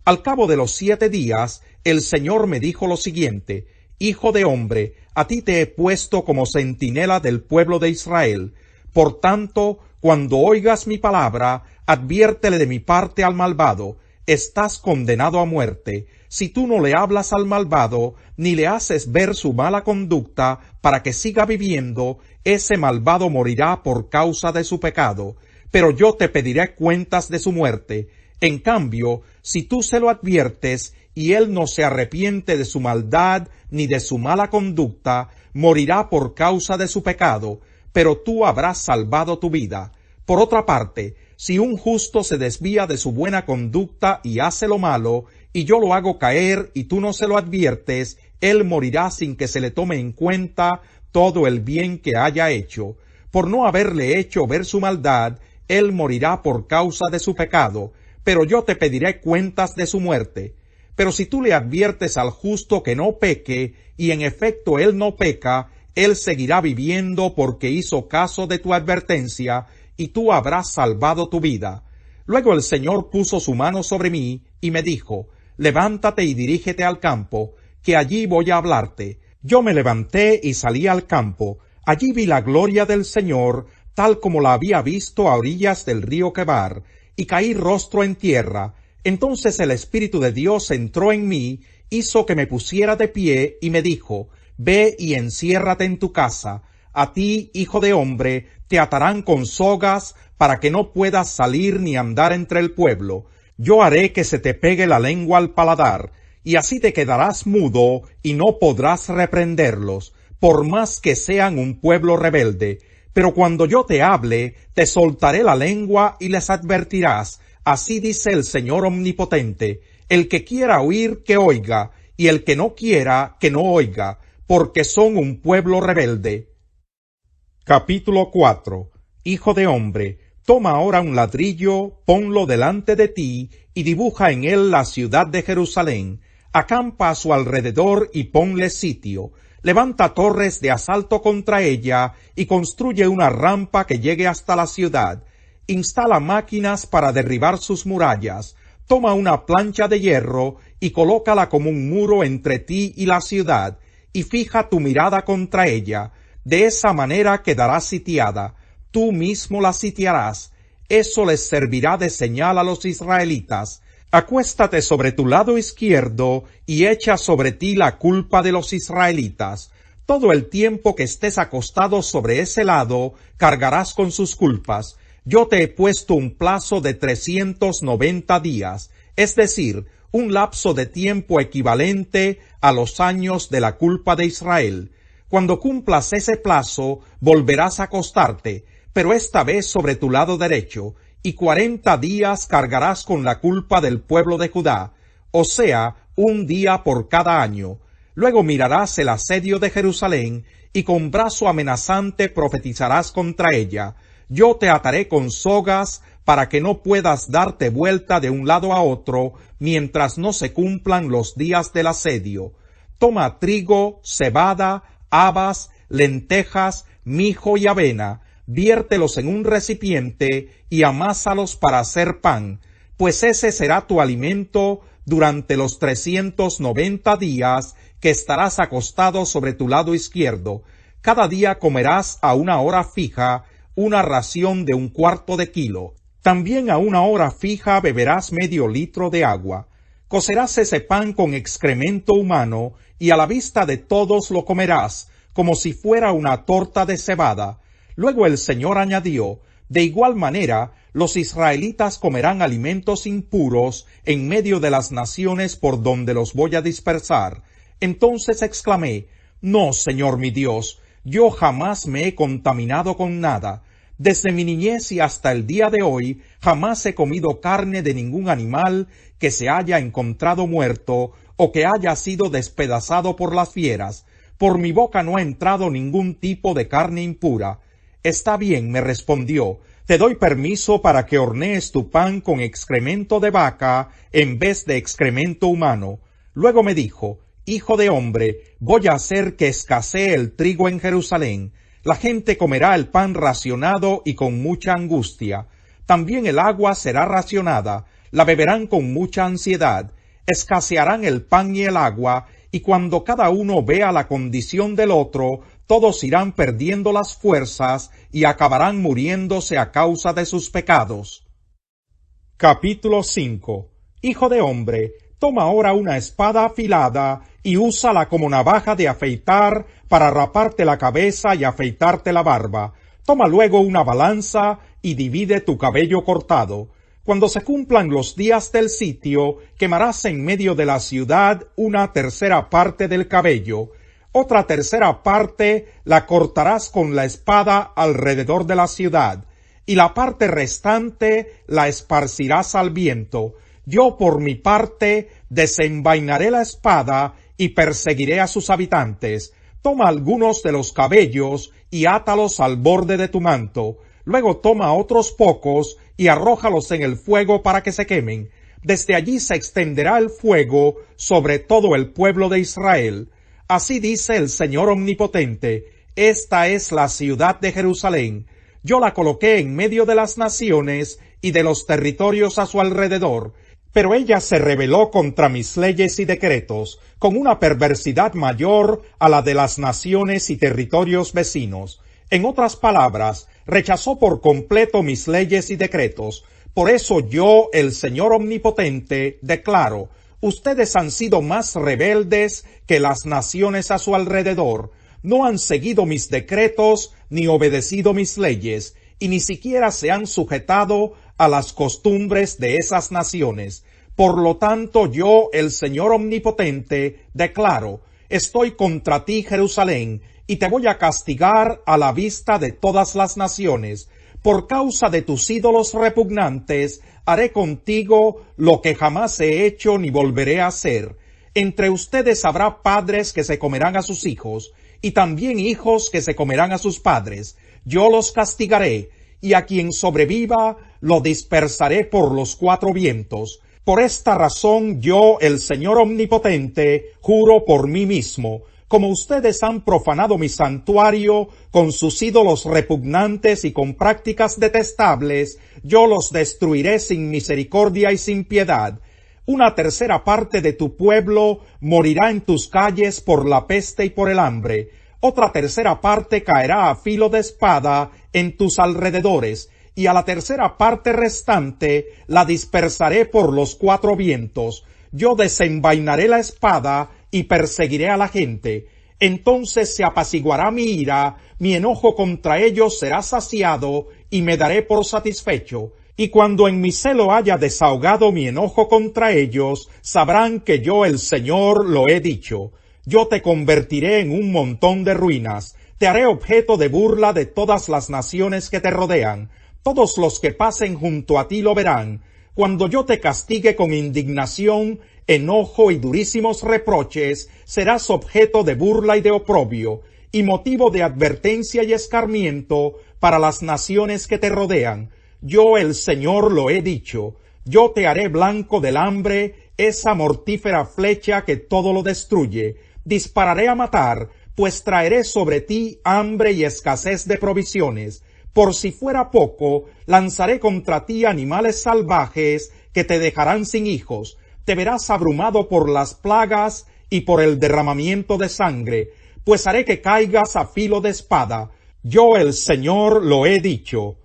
Al cabo de los 7 días, el Señor me dijo lo siguiente: Hijo de hombre, a ti te he puesto como centinela del pueblo de Israel. Por tanto, cuando oigas mi palabra, adviértele de mi parte al malvado: estás condenado a muerte. Si tú no le hablas al malvado, ni le haces ver su mala conducta para que siga viviendo, ese malvado morirá por causa de su pecado. Pero yo te pediré cuentas de su muerte. En cambio, si tú se lo adviertes y él no se arrepiente de su maldad ni de su mala conducta, morirá por causa de su pecado, pero tú habrás salvado tu vida. Por otra parte, si un justo se desvía de su buena conducta y hace lo malo, y yo lo hago caer y tú no se lo adviertes, él morirá sin que se le tome en cuenta todo el bien que haya hecho. Por no haberle hecho ver su maldad, él morirá por causa de su pecado, pero yo te pediré cuentas de su muerte. Pero si tú le adviertes al justo que no peque, y en efecto él no peca, él seguirá viviendo porque hizo caso de tu advertencia, y tú habrás salvado tu vida. Luego el Señor puso su mano sobre mí, y me dijo: levántate y dirígete al campo, que allí voy a hablarte. Yo me levanté y salí al campo. Allí vi la gloria del Señor, tal como la había visto a orillas del río Quebar, y caí rostro en tierra. Entonces el Espíritu de Dios entró en mí, hizo que me pusiera de pie, y me dijo: ve y enciérrate en tu casa. A ti, hijo de hombre, te atarán con sogas, para que no puedas salir ni andar entre el pueblo. Yo haré que se te pegue la lengua al paladar, y así te quedarás mudo, y no podrás reprenderlos, por más que sean un pueblo rebelde. Pero cuando yo te hable, te soltaré la lengua y les advertirás. Así dice el Señor Omnipotente: el que quiera oír, que oiga, y el que no quiera, que no oiga, porque son un pueblo rebelde. Capítulo 4. Hijo de hombre, toma ahora un ladrillo, ponlo delante de ti, y dibuja en él la ciudad de Jerusalén. Acampa a su alrededor y ponle sitio. Levanta torres de asalto contra ella, y construye una rampa que llegue hasta la ciudad. Instala máquinas para derribar sus murallas. Toma una plancha de hierro, y colócala como un muro entre ti y la ciudad, y fija tu mirada contra ella. De esa manera quedará sitiada. Tú mismo la sitiarás. Eso les servirá de señal a los israelitas. Acuéstate sobre tu lado izquierdo y echa sobre ti la culpa de los israelitas. Todo el tiempo que estés acostado sobre ese lado, cargarás con sus culpas. Yo te he puesto un plazo de 390 días, es decir, un lapso de tiempo equivalente a los años de la culpa de Israel. Cuando cumplas ese plazo, volverás a acostarte, pero esta vez sobre tu lado derecho, y 40 días cargarás con la culpa del pueblo de Judá, o sea, un día por cada año. Luego mirarás el asedio de Jerusalén, y con brazo amenazante profetizarás contra ella. Yo te ataré con sogas, para que no puedas darte vuelta de un lado a otro, mientras no se cumplan los días del asedio. Toma trigo, cebada, habas, lentejas, mijo y avena, viértelos en un recipiente y amásalos para hacer pan, pues ese será tu alimento durante los 390 días que estarás acostado sobre tu lado izquierdo. Cada día comerás a una hora fija una ración de 1/4 de kilo. También a una hora fija beberás medio litro de agua. Cocerás ese pan con excremento humano, y a la vista de todos lo comerás, como si fuera una torta de cebada. Luego el Señor añadió: de igual manera, los israelitas comerán alimentos impuros en medio de las naciones por donde los voy a dispersar. Entonces exclamé: no, Señor mi Dios, yo jamás me he contaminado con nada. Desde mi niñez y hasta el día de hoy, jamás he comido carne de ningún animal que se haya encontrado muerto o que haya sido despedazado por las fieras. Por mi boca no ha entrado ningún tipo de carne impura. Está bien, me respondió, te doy permiso para que hornees tu pan con excremento de vaca en vez de excremento humano. Luego me dijo: hijo de hombre, voy a hacer que escasee el trigo en Jerusalén. La gente comerá el pan racionado y con mucha angustia. También el agua será racionada, la beberán con mucha ansiedad. escasearán el pan y el agua, y cuando cada uno vea la condición del otro, todos irán perdiendo las fuerzas y acabarán muriéndose a causa de sus pecados. Capítulo 5. Hijo de hombre, toma ahora una espada afilada y úsala como navaja de afeitar para raparte la cabeza y afeitarte la barba. Toma luego una balanza y divide tu cabello cortado. Cuando se cumplan los días del sitio, quemarás en medio de la ciudad una tercera parte del cabello. Otra tercera parte la cortarás con la espada alrededor de la ciudad, y la parte restante la esparcirás al viento. Yo, por mi parte, desenvainaré la espada y perseguiré a sus habitantes. Toma algunos de los cabellos y átalos al borde de tu manto. Luego toma otros pocos y arrójalos en el fuego para que se quemen. Desde allí se extenderá el fuego sobre todo el pueblo de Israel. Así dice el Señor Omnipotente: esta es la ciudad de Jerusalén. Yo la coloqué en medio de las naciones y de los territorios a su alrededor, pero ella se rebeló contra mis leyes y decretos, con una perversidad mayor a la de las naciones y territorios vecinos. En otras palabras, rechazó por completo mis leyes y decretos. Por eso yo, el Señor Omnipotente, declaro: ustedes han sido más rebeldes que las naciones a su alrededor. No han seguido mis decretos ni obedecido mis leyes, y ni siquiera se han sujetado a las costumbres de esas naciones. Por lo tanto, yo, el Señor Omnipotente, declaro: estoy contra ti, Jerusalén, y te voy a castigar a la vista de todas las naciones. Por causa de tus ídolos repugnantes, haré contigo lo que jamás he hecho ni volveré a hacer. Entre ustedes habrá padres que se comerán a sus hijos, y también hijos que se comerán a sus padres. Yo los castigaré, y a quien sobreviva lo dispersaré por los cuatro vientos. Por esta razón yo, el Señor Omnipotente, juro por mí mismo: como ustedes han profanado mi santuario con sus ídolos repugnantes y con prácticas detestables, yo los destruiré sin misericordia y sin piedad. Una tercera parte de tu pueblo morirá en tus calles por la peste y por el hambre. Otra tercera parte caerá a filo de espada en tus alrededores, y a la tercera parte restante la dispersaré por los cuatro vientos. Yo desenvainaré la espada y perseguiré a la gente. Entonces se apaciguará mi ira, mi enojo contra ellos será saciado, y me daré por satisfecho. Y cuando en mi celo haya desahogado mi enojo contra ellos, sabrán que yo, el Señor, lo he dicho. Yo te convertiré en un montón de ruinas, te haré objeto de burla de todas las naciones que te rodean. Todos los que pasen junto a ti lo verán. Cuando yo te castigue con indignación, enojo y durísimos reproches, serás objeto de burla y de oprobio, y motivo de advertencia y escarmiento para las naciones que te rodean. Yo, el Señor, lo he dicho. Yo te haré blanco del hambre, esa mortífera flecha que todo lo destruye. Dispararé a matar, pues traeré sobre ti hambre y escasez de provisiones. Por si fuera poco, lanzaré contra ti animales salvajes que te dejarán sin hijos. Te verás abrumado por las plagas y por el derramamiento de sangre, pues haré que caigas a filo de espada. Yo, el Señor, lo he dicho.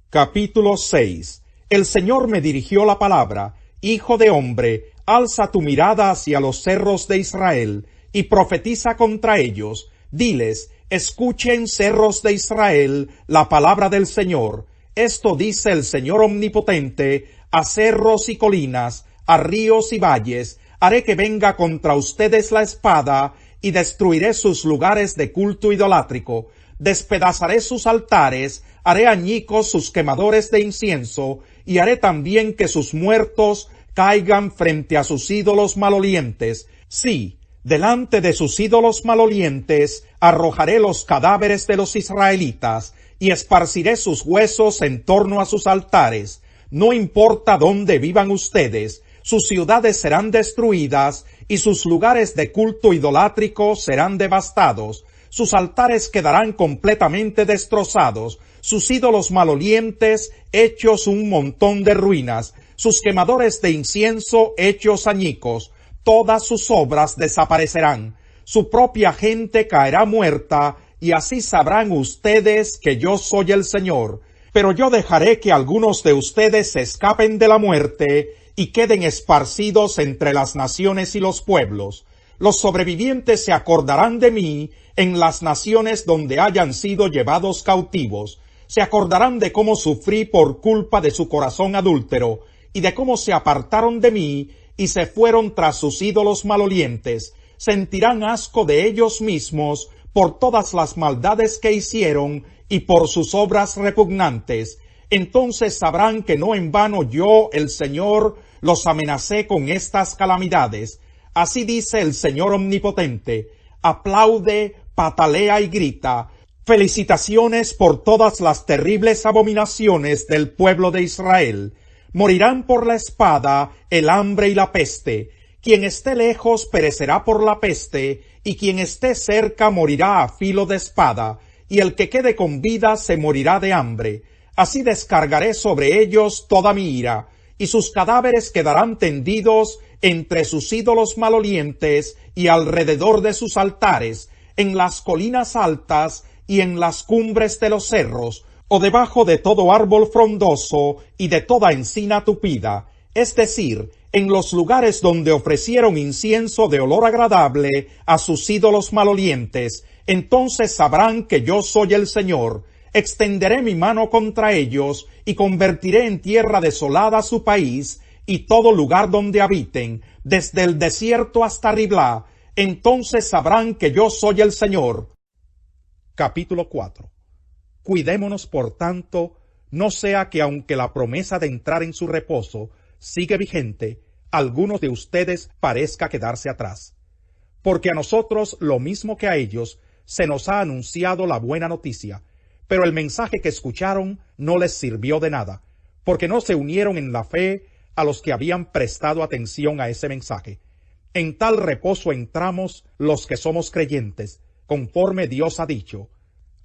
Capítulo 6. El Señor me dirigió la palabra: Hijo de hombre, alza tu mirada hacia los cerros de Israel, y profetiza contra ellos. Diles: escuchen, cerros de Israel, la palabra del Señor. Esto dice el Señor Omnipotente: a cerros y colinas, a ríos y valles, haré que venga contra ustedes la espada, y destruiré sus lugares de culto idolátrico. Despedazaré sus altares, haré añicos sus quemadores de incienso, y haré también que sus muertos caigan frente a sus ídolos malolientes. Sí, delante de sus ídolos malolientes arrojaré los cadáveres de los israelitas, y esparciré sus huesos en torno a sus altares. No importa dónde vivan ustedes, sus ciudades serán destruidas, y sus lugares de culto idolátrico serán devastados. Sus altares quedarán completamente destrozados, sus ídolos malolientes hechos un montón de ruinas. sus quemadores de incienso hechos añicos, todas sus obras desaparecerán, su propia gente caerá muerta, y así sabrán ustedes que yo soy el Señor. Pero yo dejaré que algunos de ustedes se escapen de la muerte y queden esparcidos entre las naciones y los pueblos. Los sobrevivientes se acordarán de mí en las naciones donde hayan sido llevados cautivos. Se acordarán de cómo sufrí por culpa de su corazón adúltero, y de cómo se apartaron de mí y se fueron tras sus ídolos malolientes. Sentirán asco de ellos mismos por todas las maldades que hicieron y por sus obras repugnantes. Entonces sabrán que no en vano yo, el Señor, los amenacé con estas calamidades. Así dice el Señor Omnipotente: aplaude, patalea y grita. Felicitaciones por todas las terribles abominaciones del pueblo de Israel. Morirán por la espada, el hambre y la peste. Quien esté lejos perecerá por la peste, y quien esté cerca morirá a filo de espada, y el que quede con vida se morirá de hambre. Así descargaré sobre ellos toda mi ira, y sus cadáveres quedarán tendidos entre sus ídolos malolientes y alrededor de sus altares, en las colinas altas y en las cumbres de los cerros, o debajo de todo árbol frondoso y de toda encina tupida, es decir, en los lugares donde ofrecieron incienso de olor agradable a sus ídolos malolientes. Entonces sabrán que yo soy el Señor. Extenderé mi mano contra ellos, y convertiré en tierra desolada su país, y todo lugar donde habiten, desde el desierto hasta Riblá. Entonces sabrán que yo soy el Señor. Capítulo 4. Cuidémonos, por tanto, no sea que aunque la promesa de entrar en su reposo sigue vigente, algunos de ustedes parezca quedarse atrás. Porque a nosotros, lo mismo que a ellos, se nos ha anunciado la buena noticia, pero el mensaje que escucharon no les sirvió de nada, porque no se unieron en la fe a los que habían prestado atención a ese mensaje. En tal reposo entramos los que somos creyentes, conforme Dios ha dicho: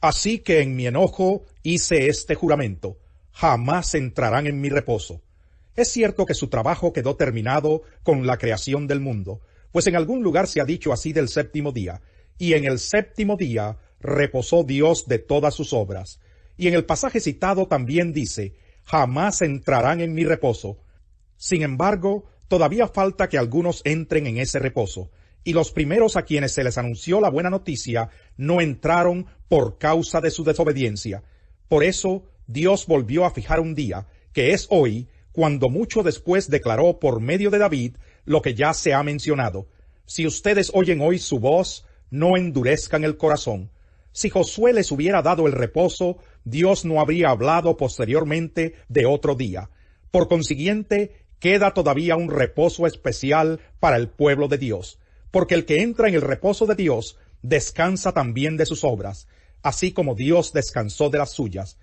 así que en mi enojo hice este juramento: jamás entrarán en mi reposo. Es cierto que su trabajo quedó terminado con la creación del mundo, pues en algún lugar se ha dicho así del séptimo día: y en el séptimo día reposó Dios de todas sus obras. Y en el pasaje citado también dice: jamás entrarán en mi reposo. Sin embargo, todavía falta que algunos entren en ese reposo, y los primeros a quienes se les anunció la buena noticia no entraron por causa de su desobediencia. Por eso Dios volvió a fijar un día, que es hoy, cuando mucho después declaró por medio de David lo que ya se ha mencionado: si ustedes oyen hoy su voz, no endurezcan el corazón. Si Josué les hubiera dado el reposo, Dios no habría hablado posteriormente de otro día. Por consiguiente, queda todavía un reposo especial para el pueblo de Dios, porque el que entra en el reposo de Dios descansa también de sus obras, así como Dios descansó de las suyas.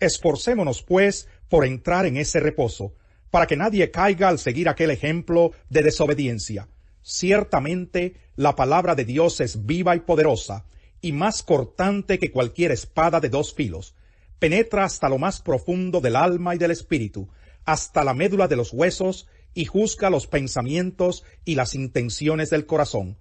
Esforcémonos, pues, por entrar en ese reposo, para que nadie caiga al seguir aquel ejemplo de desobediencia. Ciertamente, la palabra de Dios es viva y poderosa, y más cortante que cualquier espada de dos filos. Penetra hasta lo más profundo del alma y del espíritu, hasta la médula de los huesos, y juzga los pensamientos y las intenciones del corazón.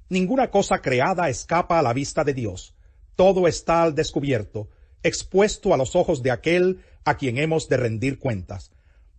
Ninguna cosa creada escapa a la vista de Dios. Todo está al descubierto, expuesto a los ojos de aquel a quien hemos de rendir cuentas.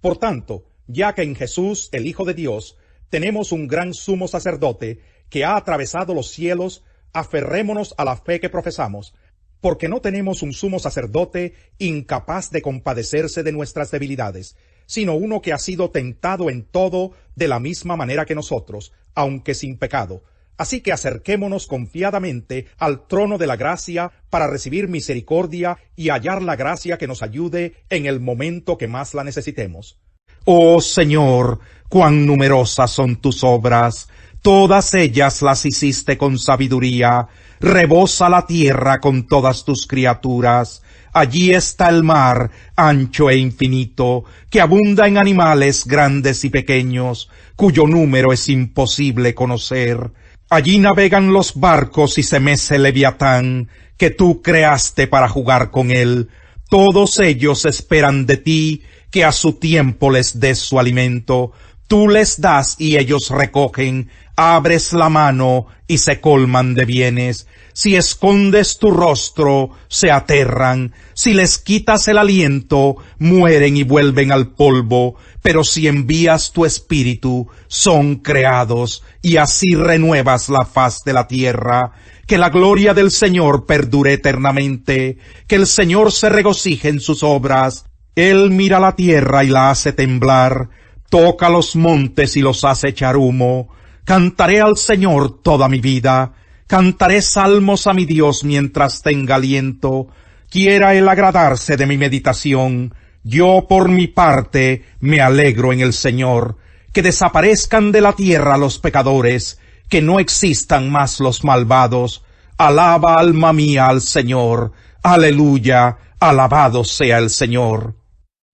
Por tanto, ya que en Jesús, el Hijo de Dios, tenemos un gran sumo sacerdote que ha atravesado los cielos, aferrémonos a la fe que profesamos, porque no tenemos un sumo sacerdote incapaz de compadecerse de nuestras debilidades, sino uno que ha sido tentado en todo de la misma manera que nosotros, aunque sin pecado. Así que acerquémonos confiadamente al trono de la gracia para recibir misericordia y hallar la gracia que nos ayude en el momento que más la necesitemos. Oh Señor, cuán numerosas son tus obras, todas ellas las hiciste con sabiduría. Rebosa la tierra con todas tus criaturas. Allí está el mar, ancho e infinito, que abunda en animales grandes y pequeños, cuyo número es imposible conocer. Allí navegan los barcos y se mece el Leviatán, que tú creaste para jugar con él. Todos ellos esperan de ti, que a su tiempo les des su alimento. Tú les das y ellos recogen, abres la mano y se colman de bienes. Si escondes tu rostro, se aterran. Si les quitas el aliento, mueren y vuelven al polvo. Pero si envías tu espíritu, son creados, y así renuevas la faz de la tierra. Que la gloria del Señor perdure eternamente. Que el Señor se regocije en sus obras. Él mira la tierra y la hace temblar. Toca los montes y los hace echar humo. Cantaré al Señor toda mi vida. Cantaré salmos a mi Dios mientras tenga aliento. Quiera Él agradarse de mi meditación. Yo, por mi parte, me alegro en el Señor. Que desaparezcan de la tierra los pecadores, que no existan más los malvados. Alaba, alma mía, al Señor. Aleluya, alabado sea el Señor.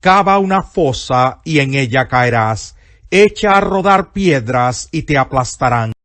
Cava una fosa y en ella caerás. Echa a rodar piedras y te aplastarán.